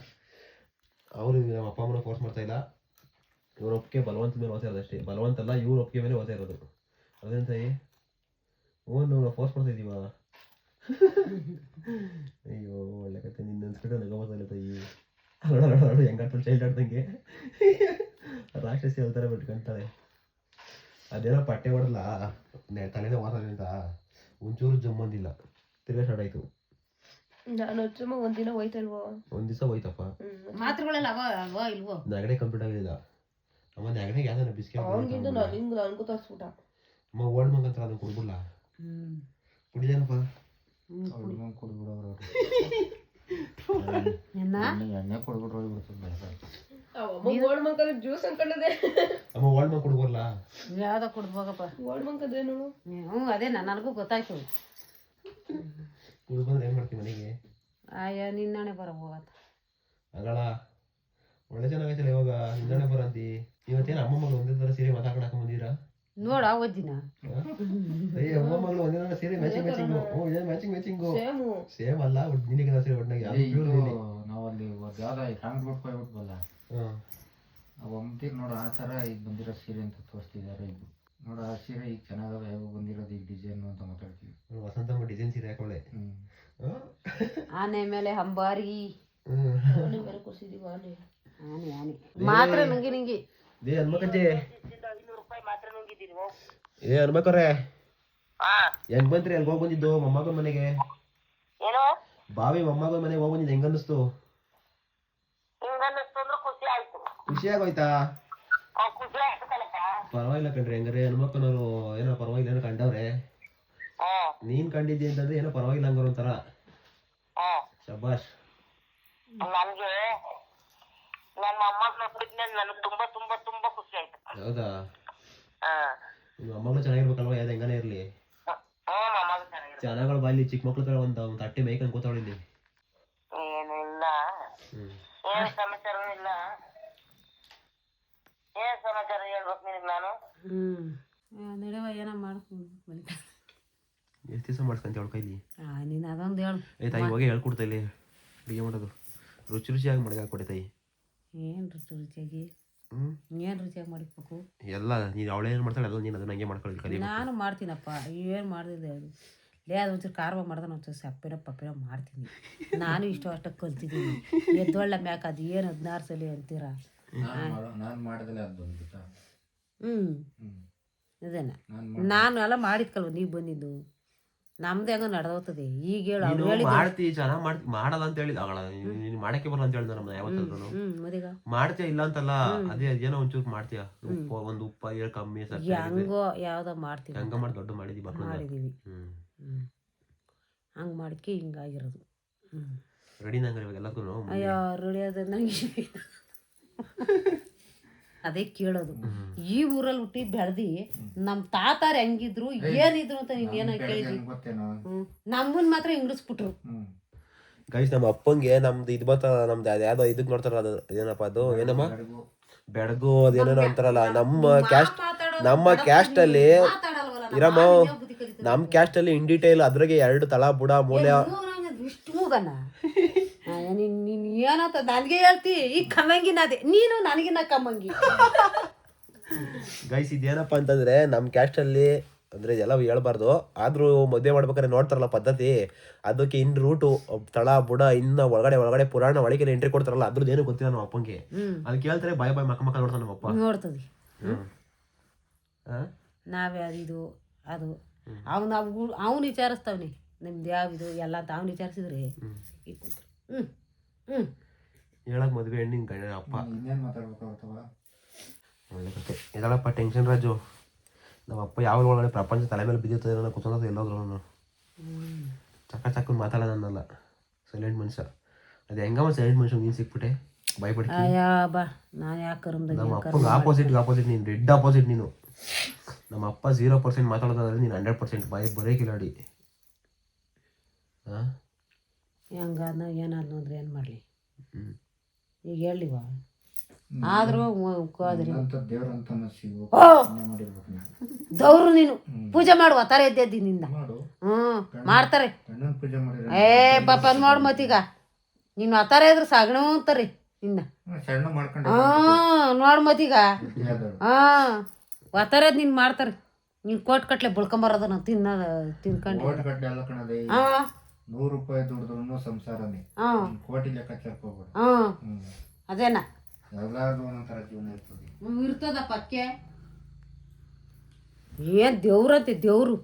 ಅವರು ನಮ್ಮ ಅಪ್ಪ ಅಮ್ಮನ ಫೋರ್ಸ್ ಮಾಡ್ತಾ ಇಲ್ಲ. ಇವ್ರ ಒಪ್ಪಿಗೆ ಬಲವಂತ ಮೇಲೆ ಓದ್ತಾ ಇರೋದು ಅಷ್ಟೇ. ಬಲವಂತ ಅಲ್ಲ, ಇವ್ರ ಒಪ್ಪಿಗೆ ಮೇಲೆ ಓದ್ತಾ ಇರೋದು. ಅದೇನು ತಾಯಿ? ನಾವು ಫೋರ್ಸ್ ಮಾಡ್ತಾ ಇದ್ದೀವ? ಅಯ್ಯೋ ಒಳ್ಳೆ ಕತೆ. ನಿನ್ನ ಅನ್ಸ್ಬಿಟ್ಟು ನಗೋಬೋದಲ್ಲ ತಾಯಿ. ನೋಡು ಹೆಂಗಾಡ್ತಾಳೆ ಚೈಲ್ಡ್ ಆಡ್ದಂಗೆ. ರಾಕ್ಷಸಿ ಹೇಳ್ತಾರೆ ಬಿಟ್ಕೊಂತಾಳೆ. ಅದೇನೋ ಪಟ್ಟೆ ಹೊಡಲ್ಲ ತಲೆನೇ ಓದ್ತಾನೆ ಅಂತ ಒಂಚೂರು ಜಮ್ಮಂದಿಲ್ಲ. ತಿರ್ಗಾ ಸ್ಟಾರ್ಟ್ ಆಯ್ತು. ನಾನು ಹಚ್ಚಮ್ಮ ಒಂದಿನ ಹೋಯ್ತಲ್ವೋ, ಒಂದ್ ದಿವಸ ಹೋಯ್ತಪ್ಪ. ಮಾತ್ರೆಗಳೆಲ್ಲ ಅವ ಇಲ್ವೋ? ನೆಗಡೆ ಕಂಪ್ಲೀಟ್ ಆಗಲಿಲ್ಲ. ಅಮ್ಮ ನೆಗಡೆಗೆ ಯಾವ್ದಾನ ಬಿಸ್ಕೆಟ್ ಅವನಿಗಿಂತ ನನ್ಗೂ ತೋರಿಸ್ಬಿಟ್ಟ. ಅಮ್ಮ ಓಲ್ಡ್ ಮಂಗ್ ಅಂತ ಅದನ್ನ ಕುಡ್ಬಿಡ್ಲ? ಕುಡಿದೇನಪ್ಪ? ಎಣ್ಣೆ ಕೊಡ್ಬಿಟ್ರೆ ಹೋಗ್ಬಿಡ್ತದೆ. Gold ಮಂಕದ juice ಅನ್ಕೊಂಡದೆ. ಅಮ್ಮ ಓಲ್ಡ್ ಮಂಗ್ ಕುಡ್ಬರ್ಲ? ಯಾವ್ದ ಕುಡ್ಬೋಗಪ್ಪ? ಗೋಲ್ಡ್ ಮಂಕದೇನು? ಅದೇ ನನಗೂ ಗೊತ್ತಾಯ್ತು. ಕುಡ್ಬಂದ್ರೆ ಏನ್ ಮಾಡ್ತೀವಿ ಮನೆಗೆ? ಅಯ್ಯ ನಿನ್ನಣೆ ಬರ ಹೋಗತ್ತ. ಅಗಳ ಒಳ್ಳೆ ಚೆನ್ನಾಗೈತಲ್ಲ ಇವಾಗ. ನಿನ್ನಣೆ ಬರಂತಿ. ಇವತ್ತೇನು ಅಮ್ಮ ಮಗಳು ಒಂದೇ ತರ ಸೀರೆ ಮಾತಾಡ್ಕೊಳಕ ಬಂದಿರಾ? ನೋಡ ಅವಜ್ಜಿನ ಅಮ್ಮ ಮಗಳು ಒಂದೇ ತರ ಸೀರೆ ಮ್ಯಾಚಿಂಗು. ಸೇಮ್ ಅಲ್ಲ, ನಿನಗೆ ಸೀರೆ ಒಟ್ನಾಗ ನಾವಲ್ಲಿ ಯಾವ್ದ ಕಾಂಗ್ಬಿಟ್ಟು ಹೋಗ್ಬಿಟ್ವಲ್ಲ, ಒಂದಿರ್ ನೋಡು ಆ ಥರ ಈಗ ಬಂದಿರೋ ಸೀರೆ ಅಂತ ತೋರಿಸ್ತಿದ್ದಾರೆ. ಈಗ ನೋಡು ಆ ಸೀರೆ ಈಗ ಚೆನ್ನಾಗವ, ಯಾವ ಬಂದಿರೋದು ಈಗ ಡಿಸೈನ್ ಅಂತ ಮಾತಾಡ್ತೀವಿ. ವಸಂತಮ್ಮ ಡಿಸೈನ್ ಸೀರೆ ಹಾಕೊಳ್ಳೆ. ಆನೆ ಮೇಲೆ ಅಂಬಾರಿ ಬೇರೆ ಕೊಡ್ಸಿದೀವಿ. ಆನೆ ಆನೆ ಮಾತ್ರ ನಿಂಗೆ ಏ ಹನುಮಕ್ಕಂಜಿ, ಏ ಹನುಮಕ್ಕವ್ರೆ, ಹೆಂಗ್ ಬಂದ್ರಿ? ಅಲ್ಗ ಹೋಗಿ ಬಂದಿದ್ದು ಮೊಮ್ಮಗನ ಮನೆಗೆ. ಬಾವಿ ಮೊಮ್ಮಗನ ಮನೆಗೆ ಹೋಗಿ ಬಂದಿದ್ದು. ಹೆಂಗ ಅನ್ನಿಸ್ತು? ಖುಷಿ ಆಗೋಯ್ತಾ? ಪರವಾಗಿಲ್ಲ ಕಣ್ರಿ. ಹೆಂಗಾರೆ ಹನುಮಕ್ಕನವರು ಏನೋ ಪರವಾಗಿಲ್ಲ ಏನೋ ಕಂಡವ್ರೆ. ನೀನ್ ಕಂಡಿದ್ದಿ ಅಂತಂದ್ರೆ ಏನೋ ಪರವಾಗಿಲ್ಲ ಹಂಗಾರ ಒಂಥರ. ಶಬಾಷ್. ಹೌದಾ? ನಿಮ್ಮ ಅಮ್ಮಗಳು ಚೆನ್ನಾಗಿರ್ಬೇಕಲ್ವಾ? ಯಾವ್ದು ಹೆಂಗಾನೆ ಇರ್ಲಿ, ಚೆನ್ನಾಗಳು ಬಾಲಿ. ಚಿಕ್ಕ ಮಕ್ಳು ತರ ಒಂದು ತಟ್ಟೆ ಮೇಯ್ಕೊಂಡು ಕೂತಾವಳಿ ಇಲ್ಲಿ. ನಡೆವ ಏನೋ ಮಾಡ್ಕೊಂಡು ಎಷ್ಟು ದಿವಸ ಮಾಡ್ಕೊಂತ ಅವಳ ಕೈಲಿ? ನೀನು ಅದೊಂದು ಹೇಳು. ಏ ತಾಯಿ ಹೋಗಿ ಹೇಳ್ಕೊಡ್ತಾ ಇಲ್ಲಿ ಅಡುಗೆ ಮಾಡೋದು. ರುಚಿಯಾಗಿ ಮಾಡಿ ಹಾಕೊಡೆ ತಾಯಿ. ಏನು ರುಚಿಯಾಗಿ? ಏನು ರುಚಿಯಾಗಿ ಮಾಡಿಕ್ಬೇಕು? ಎಲ್ಲ ನೀನು ಅವಳೇನು ಮಾಡ್ತಾಳೆ ಎಲ್ಲ ನೀನು ಅದನ್ನ ಹಂಗೆ ಮಾಡ್ಕೊಳ್ಳಿ ಕಲಿ. ನಾನು ಮಾಡ್ತೀನಪ್ಪ. ಏನು ಮಾಡಿದೆ ಅದು ಲೇ, ಅದು ಒಂಚೂರು ಖಾರ ಮಾಡಿದ್ರೆ ಒಂಚೂರು ಸಪ್ಪಿನ ಪಪ್ಪಿನ ಮಾಡ್ತೀನಿ. ನಾನು ಅಷ್ಟು ಕಲ್ತಿದ್ದೀನಿ. ಎದ್ದೊಳ್ಳೆ ಮ್ಯಾಕ ಅದು ಏನು 16 ಸಲ ಅಂತೀರಾ? ನಾನು ಮಾಡಿದ್ರೆ ಅದು ಬಂದ್ಬಿಟ್ಟ. ಅದೇನ ನಾನು ಎಲ್ಲ ಮಾಡಿದ್ಕಲ್ವ ನೀವು ಬಂದಿದ್ದು. ನಮ್ದು ಹೆಂಗ ನಡೆದೋಗ್ತದೆ. ಈಗ ಹೇಳು ಮಾಡ್ತೀವಿ, ಚೆನ್ನಾಗಿ ಮಾಡ್ತೀವಿ. ಮಾಡಲ್ಲ ಅಂತ ಹೇಳಿದ ಅವಳ, ನೀನು ಮಾಡಕ್ಕೆ ಬರಲ್ಲ ಅಂತ ಹೇಳಿದ ನಮ್ನ ಯಾವತ್ತಾದ್ರು. ಮಾಡ್ತೀಯ ಇಲ್ಲ ಅಂತಲ್ಲ, ಅದೇ ಏನೋ ಒಂಚೂರು ಮಾಡ್ತೀಯ. ಒಂದು ಉಪ್ಪ ಏಳು ಕಮ್ಮಿ ಹೆಂಗೋ ಯಾವ್ದೋ ಮಾಡ್ತೀವಿ. ಹಂಗ ಮಾಡಿ ದೊಡ್ಡ ಮಾಡಿದೀವಿ. ಹಂಗೆ ಮಾಡಕ್ಕೆ ಹಿಂಗಾಗಿರೋದು. ರೆಡಿ ನಂಗೆ ಇವಾಗ ಎಲ್ಲಕ್ಕೂ. ಅಯ್ಯೋ ರೆಡಿ ಅದ ನಂಗೆ ಅದೇ ಕೇಳೋದು. ಈ ಊರಲ್ಲಿ ಹುಟ್ಟಿ ಬೆಳ್ದಿ ನಮ್ ತಾತಾರ ಹೆಂಗಿದ್ರು ಏನಿದ್ರು ಅಂತ ನೀನ್ ಏನೋ ಕೇಳಿದ್ವಿ. ನಮ್ಮನ್ ಮಾತ್ರ ಇಂಗ್ಲಿಸ್ಬಿಟ್ರು. ಗೈಸ್ ನಮ್ಮ ಅಪ್ಪಂಗೆ ನಮ್ದು ಇದು ಬಂತ, ನಮ್ದು ಯಾವ್ದೋ ಇದಕ್ ನೋಡ್ತಾರಲ್ಲ, ಅದು ಏನಪ್ಪ ಅದು, ಏನಮ್ಮ ಬೆಳಗು ಅದೇನೇನೋ ಅಂತಾರಲ್ಲ. ನಮ್ಮ ಕ್ಯಾಸ್ಟ್ ಅಲ್ಲಿ ಇರಮ್ಮ, ನಮ್ ಕ್ಯಾಸ್ಟ್ ಅಲ್ಲಿ ಇನ್ ಡೀಟೇಲ್ ಅದ್ರಾಗೆ 2 ತಳ ಬುಡ ಮೂಲೆ ನೀನ್ ಏನಂತ ನನಗೆ ಹೇಳ್ತಿ. ಈಗ ಕಮ್ಮಂಗಿನ ಅದೇ ನೀನು ನನಗಿನ್ನ ಕಮ್ಮಂಗಿ. ಗೈಸ್ ಇದೇನಪ್ಪ ಅಂತಂದ್ರೆ ನಮ್ ಕ್ಯಾಸ್ಟ್ ಅಲ್ಲಿ ಅಂದ್ರೆ ಎಲ್ಲ ಹೇಳ್ಬಾರ್ದು, ಆದ್ರೂ ಮದುವೆ ಮಾಡ್ಬೇಕಾದ್ರೆ ನೋಡ್ತಾರಲ್ಲ ಪದ್ಧತಿ, ಅದಕ್ಕೆ ಇನ್ ರೂಟು ತಳ ಬುಡ ಇನ್ನ ಒಳಗಡೆ ಪುರಾಣ ಒಳಗೆ ಎಂಟ್ರಿ ಕೊಡ್ತಾರಲ್ಲ, ಅದ್ರದ್ದು ಏನು ಗೊತ್ತಿಲ್ಲ ನಮ್ಮ ಅಪ್ಪಂಗೆ. ಅದು ಕೇಳ್ತಾರೆ ಬಾಯ್ ಮಕ್ಕ ನೋಡ್ತಾನೆ ನಮ್ಮ ಅಪ್ಪ. ನೋಡ್ತದೆ ನಾವೇ ಅದಿದು ಅದು ಅವ್ನು ವಿಚಾರಿಸ್ತಾವ್ನಿ ನಿಮ್ದು ಯಾವಿದು ಎಲ್ಲ ಅಂತ ಅವ್ನು ವಿಚಾರಿಸಿದ್ರೆ ಹೇಳಕ್ ಮದ್ವೆ ಹೆಣ್ಣಿನ ಗಂಡ ಅಪ್ಪ ಇನ್ನೇನು ಮಾತಾಡ್ಬೇಕಾಗ್ತವ. ಒಳ್ಳೆ ಕತೆ ಇದಳಪ್ಪ. ಟೆನ್ಷನ್ ರಾಜು. ನಮ್ಮ ಅಪ್ಪ ಯಾವ ಒಳಗಡೆ ಪ್ರಪಂಚ ತಲೆ ಮೇಲೆ ಬಿದ್ದಿರ್ತದೆ ಅನ್ನೋ ಕೂತ್ಕೊಂಡ ಎಲ್ಲೋದ್ರು. ಚಕ್ಕ ಮಾತಾಡೋದನ್ನಲ್ಲ, ಸೈಲೆಂಟ್ ಮನುಷ್ಯ. ಅದು ಹೆಂಗಮ್ಮ ಸೈಲೆಂಟ್ ಮನುಷ್ಯ ನೀನು ಸಿಕ್ಬಿಟ್ಟೆ ಭಯಪಡ್ತೀನಿ. ಬಾ ನಾನು ಯಾಕೆ ನಮ್ಮ ಅಪ್ಪಗೆ ಆಪೋಸಿಟ್ ನೀನು, ರೆಡ್ ಆಪೋಸಿಟ್ ನೀನು. ನಮ್ಮ ಅಪ್ಪ 0% ಮಾತಾಡೋದಾದ್ರೆ ನೀನು 100% ಬಾಯಿ ಬರೀ ಕಿಲಾಡಿ. ಹಾಂ ಹೆಂಗಾದ ಏನಾದ್ರು ಅಂದ್ರೆ ಏನು ಮಾಡಲಿ ಈಗ ಹೇಳಿವ ಆದರೂ ಹೋದ್ರಿ ದೇವ್ರಂತ ಸಿಗು ಮಾಡಿರ್ಬೇಕು ನೀವು. ದೌರು ನೀನು ಪೂಜೆ ಮಾಡುವ ತರ ಎದ್ದೆದ್ದಿನಿಂದ ಮಾಡು. ಮಾಡ್ತಾರೆ. ಗಂಡನ ಪೂಜೆ ಮಾಡಿದ್ರೆ ಪಾಪ ನೋಡು ಮತ್ತೀಗ ನೀನು ಆ ಥರ ಇದ್ರೆ ಸಾಗಣೆ ಅಂತಾರೆ ನಿನ್ನ. ಸಣ್ಣ ಮಾಡ್ಕೊಂಡು ನೋಡು ಮತ್ತೀಗ ಒತ್ತಾರೆ ನೀನು ಮಾಡ್ತಾರೆ. ನೀನು ಕೋಟ್ ಕಟ್ಲೆ ಬಳ್ಕೊಂಬರೋದ ನಾವು ತಿನ್ಕೊಂಡು ಗಡ್ಡೆ ಎಲ್ಲ ಕಣದೆ. 100 ರೂಪಾಯಿ ದುಡ್ದ್ರು ಸಂಸಾರನೇ. ಕೋಟಿ ಲೆಕ್ಕಾಚಾರ ಹೋಗ್ಬೇಡ. ಅದೇನ ಎಲ್ಲಾರ್ದು ಒಂದೊಂಥರ ಜೀವನ ಇರ್ತದೆ. ಇರ್ತದ ಪಕ್ಕೆ ಏನ್ ದೇವ್ರಂತೆ ದೇವ್ರು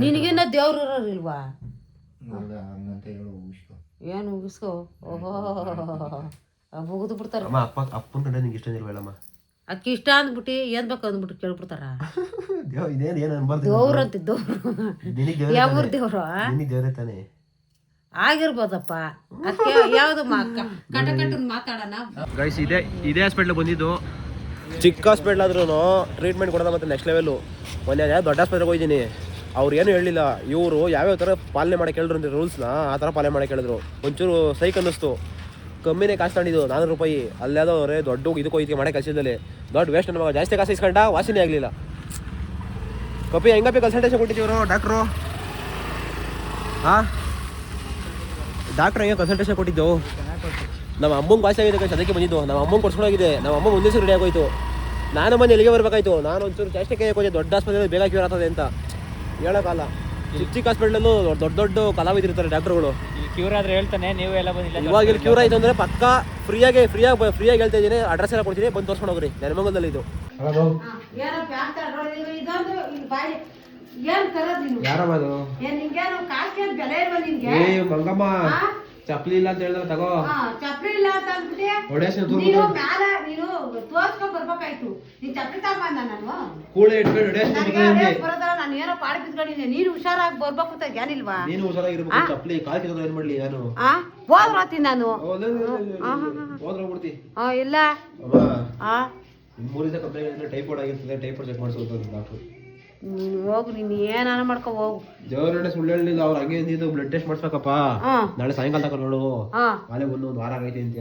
ನಿನಗೇನ ದೇವ್ರು ಇರೋರಿಲ್ವಾ? ಹಂಗಂತ ಹೇಳು ಉಗಿಸ್ಕೊ. ಏನು ಉಗಿಸ್ಕೋ? ಓಹೋ ಮುಗಿದು ಬಿಡ್ತಾರ. ಅಪ್ಪನ ಕಡೆ ನಿಂಗೆ ಇಷ್ಟ ಇಲ್ವಲ್ಲಮ್ಮ? ಅಕ್ಕಿ ಇಷ್ಟ ಅಂದ್ಬಿಟ್ಟು ಏನ್ ಬೇಕು ಅಂದ್ಬಿಟ್ಟು ಕೇಳ್ಬಿಡ್ತಾರ. ದೇವ್ರು ಅಂತೆ ದೇವ್ರು ಯಾವ ದೇವ್ರು ದೇವ್ರೆ ತಾನೆ ಆಗಿರ್ಬೋದಪ್ಪ. ಅದಕ್ಕೆ ಯಾವ್ದು ಕಟ ಮಾತಾಡೋಣ. ಗೈಸ್ ಇದೇ ಹಾಸ್ಪಿಟ್ಲಿಗೆ ಬಂದಿದ್ದು. ಚಿಕ್ಕ ಹಾಸ್ಪಿಟ್ಲ್ ಆದ್ರೂ ಟ್ರೀಟ್ಮೆಂಟ್ ಕೊಡೋದ ಮತ್ತೆ ನೆಕ್ಸ್ಟ್ ಲೆವೆಲ್ಲು. ಮೊನ್ನೆ ಯಾವ ದೊಡ್ಡ ಹಾಸ್ಪಿಟ್ಲಿಗೆ ಹೋಗಿದ್ದೀನಿ, ಅವ್ರು ಏನು ಹೇಳಿಲ್ಲ. ಇವರು ಯಾವ್ಯಾವ ಥರ ಪಾಲನೆ ಮಾಡಕ್ಕೆ ಹೇಳಿದ್ರು ಅಂದರೆ ರೂಲ್ಸ್ನ ಆ ಥರ ಪಾಲನೆ ಮಾಡಕ್ಕೆ ಹೇಳಿದ್ರು. ಒಂಚೂರು ಸೈಕ್ ಅನ್ನಿಸ್ತು. ಕಮ್ಮಿನೇ ಕಾಸು ತಗೊಂಡಿದ್ದು 400 ರೂಪಾಯಿ. ಅಲ್ಲೇದೋ ಅವರೇ ದೊಡ್ಡ ಇದಕ್ಕೆ ಹೋಯ್ತು ಮಾಡೋ ಕೆಲಸದಲ್ಲಿ ದೊಡ್ಡ ವೇಸ್ಟ್ ನನ್ನ ಮಗ. ಜಾಸ್ತಿ ಕಾಸು ಇಸ್ಕೊಂಡ ವಾಸಿನೇ ಆಗಲಿಲ್ಲ. ಕಪಿ ಹೆಂಗಪ್ಪಿ ಕನ್ಸಲ್ಟೇಷನ್ ಕೊಟ್ಟಿದ್ದೀವರು ಡಾಕ್ಟ್ರು? ಹಾಂ ಡಾಕ್ಟ್ರ್ ಹೆಂಗೆ ಕನ್ಸಲ್ಟೇಷನ್ ಕೊಟ್ಟಿದ್ದು? ನಮ್ಮ ಅಮ್ಮಂಗೆ ವಾಸಿ ಆಗಿದೆ, ಅದಕ್ಕೆ ಬಂದಿದ್ದು. ನಮ್ಮ ಅಮ್ಮಂಗೆ ಕೊಡ್ಸ್ಕೊಂಡೋಗಿದೆ. ನಮ್ಮ ಅಮ್ಮ ಒಂದೇ ಸರಿ ರೆಡಿ ಆಗೋಯ್ತು. ನಾನು ಮನೆ ಎಲ್ಲಿಗೆ ಬರಬೇಕಾಯ್ತು. ನಾನು ಒಂಚೂರು ಜಾಸ್ತಿ ಕೈ ಹಾಕೋದೆ. ದೊಡ್ಡ ಆಸ್ಪತ್ರೆ ಬೇಗ ಕ್ಯೂರ್ ಆಗ್ತದೆ ಅಂತ ಹೇಳೋಕ್ಕಲ್ಲ. ಚಿಕ್ಕ ಹಾಸ್ಪಿಟ್ಲಲ್ಲೂ ದೊಡ್ಡ ಕಲಾವಿದಿರ್ತಾರೆ ಡಾಕ್ಟ್ರುಗಳು. ಕ್ಯೂರ್ ಆದ್ರೆ ಹೇಳ್ತಾನೆ, ನೀವು ಎಲ್ಲ ಬಂದಿಲ್ಲ. ಇವಾಗ ಇಲ್ಲಿ ಕ್ಯೂರ್ ಆಯಿತು ಅಂದರೆ ಪಕ್ಕ ಫ್ರೀಯಾಗಿ ಹೇಳ್ತಾ ಇದ್ದೀನಿ. ಅಡ್ರೆಸ್ ಎಲ್ಲ ಕೊಡ್ತೀನಿ, ಬಂದು ತೋರಿಸ್ಕೊಂಡು ಹೋಗ್ರಿ. ನೆಲಮಂಗಲದಲ್ಲಿ ಇದು. ಮಂಗಮ್ಮ ಚಪ್ಪಲಿ ಇಲ್ಲ ಅಂತ ಹೇಳಿದ್ರೆ ತಗೋ. ಚಪ್ಪಲಿ ಇಲ್ಲ ಅಂತ ಅಂದ್ಬಿಟ್ಟು ನೀನು ತೋರ್ಸ್ಕೊಂಡ್ ಬರ್ಬೇಕಾಯ್ತು. ನೀನ್ ಚಪ್ಪಲಿ ತಗೊಂಬಂದ ನಾನು ಕೂಳೆ ಇಟ್ಕೊಂಡು ನಾನು ಏನೋ ಪಾಡಿ ಬಿದ್ಕೊಂಡಿದ್ದೆ. ನೀನು ಹುಷಾರಾಗಿ ಬರ್ಬೇಕು ಅಂತ ಏನಿಲ್ವಾ? ನೀನು ಹುಷಾರಾಗಿರ್ಬೇಕು. ಚಪ್ಪಲಿ ಕಾಲ್ ಕಿತ್ತೋದ್ರೆ ಏನ್ ಮಾಡ್ಲಿ ನಾನು? ಹೋದ್ರತೀನಿ ನಾನು ಹೋದ್ರೋಗ್ಬಿಡ್ತಿ. ಇಲ್ಲ ಮೂರಿಂದ ಕಂಪ್ಲೇಂಟ್ ಟೈಫಾಯ್ಡ್ ಆಗಿರ್ತದೆ. ಟೈಫಾಯ್ಡ್ ಚೆಕ್ ಮಾಡಿಸ್ಬೇಕು ಡಾಕ್ಟ್ರು. ನೀನು ಹೋಗು, ನೀನು ಏನಾನ ಮಾಡ್ಕೊ ಹೋಗು. ದೇವರಡೆ ಸುಳ್ಳು ಹೇಳಿಲ್ಲ. ಅವ್ರು ಹಂಗೆ ನೀನು ಬ್ಲಡ್ ಟೆಸ್ಟ್ ಮಾಡಿಸ್ಬೇಕಪ್ಪ. ನಾಳೆ ಸಾಯಂಕಾಲ ತಗೊಂಡು ನೋಡು. ನಾಳೆ ಒಂದು ವಾರ ಆಗೈತೆ ಅಂತ.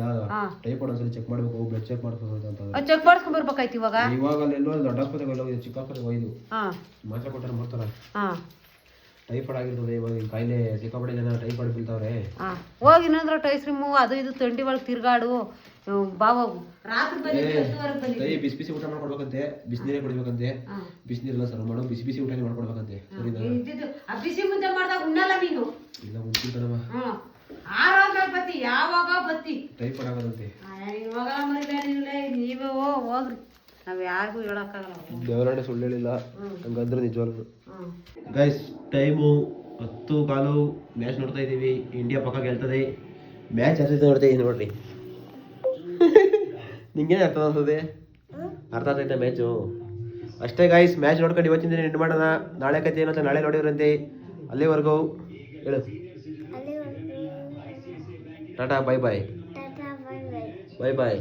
ಟೈಫಾಯ್ಡ್ ಒಂದ್ಸಲ ಚೆಕ್ ಮಾಡ್ಬೇಕು, ಬ್ಲಡ್ ಚೆಕ್ ಮಾಡ್ಬೇಕು ಅಂತ. ಚೆಕ್ ಮಾಡಿಸ್ಕೊಂಡ್ ಬರ್ಬೇಕಾಯ್ತು. ಇವಾಗ ಅಲ್ಲೆಲ್ಲೋ ದೊಡ್ಡ ಆಸ್ಪತ್ರೆಗೆ ಹೋಗಿ ಚಿಕ್ಕ ಆಸ್ಪತ್ರೆಗೆ ಹೋಯ್ದು ಮಾತ್ರೆ ಕೊಟ್ಟರೆ ಮಾಡ್ತಾರ. ಟೈಫಾಯ್ಡ್ ಆಗಿರ್ತದೆ. ಇವಾಗ ಕಾಯಿಲೆ ಸಿಕ್ಕಾಪಟ್ಟೆ ಜನ ಟೈಫಾಯ್ಡ್ ಬೀಳ್ತಾವ್ರೆ. ಹೋಗಿ ಇನ್ನೊಂದ್ರ ಟೈಸ್ರಿಮು ಅದು ಇದು ತಂಡಿ ಒಳಗೆ ತಿರ್ಗಾಡು ಬಾವು. ರಾತ್ರಿ ಬಿಸಿ ಬಿಸಿ ಊಟ ಮಾಡ್ಕೊಡ್ಬೇಕಂತೆ. ಬಿಸಿನೀರೇ ಕುಡಿಬೇಕಂತೆ. ಬಿಸಿನೀರೆಲ್ಲ ಸರ್ವ್ ಮಾಡು. ಬಿಸಿ ಬಿಸಿ ಊಟನೇ ಮಾಡ್ಕೊಡ್ಬೇಕಂತೆ. ಸರಿನಾ? ಬಿಸಿ ಮುದ್ದೆ ಮಾಡ್ದಾಗ ಉಣ್ಣಲ್ಲ ನೀನು. ಇಲ್ಲ ಮುಂಚಿನ ಆರಾಮ ಬತ್ತಿ ಯಾವಾಗ ಬತ್ತಿ ಟೈಫಾಯ್ಡ್ ಆಗೋದಂತೆ. ನೀವೇ ಹೋಗ್ರಿ, ನಾವ್ ಯಾರಿಗೂ ಹೇಳಕ್ಕಾಗಲ್ಲ. ದೇವರಡೆ ಸುಳ್ಳು ಹೇಳಿಲ್ಲ. ಹಂಗಂದ್ರೆ ನಿಜವಾಗ್ಲು. Guys time 10:15. ಮ್ಯಾಚ್ ನೋಡ್ತಾ ಇದ್ದೀವಿ. ಇಂಡಿಯಾ ಪಕ್ಕ ಗೆಲ್ತದೆ. ಮ್ಯಾಚ್ ಯಾರು ನೋಡ್ತಾ ಇದ್ದೀನಿ ನೋಡ್ರಿ. ನಿಂಗೇನು ಅರ್ಥ ಆಗ್ತದೆ? ಅರ್ಥ ಆಗ್ತೈತೆ ಮ್ಯಾಚು ಅಷ್ಟೇ. ಗಾಯ್ಸ್ ಮ್ಯಾಚ್ ನೋಡ್ಕೊಂಡು ಇವತ್ತಿನ ದಿನ ಎಂಡ್ ಮಾಡೋಣ. ನಾಳೆ ಕತೆ ಏನಂತ ನಾಳೆ ನೋಡಿದ್ರಂತೆ. ಅಲ್ಲಿವರೆಗೂ ಹೇಳು ಟಾಟಾ ಬಾಯ್ ಬಾಯ್. ಬಾಯ್ ಬಾಯ್.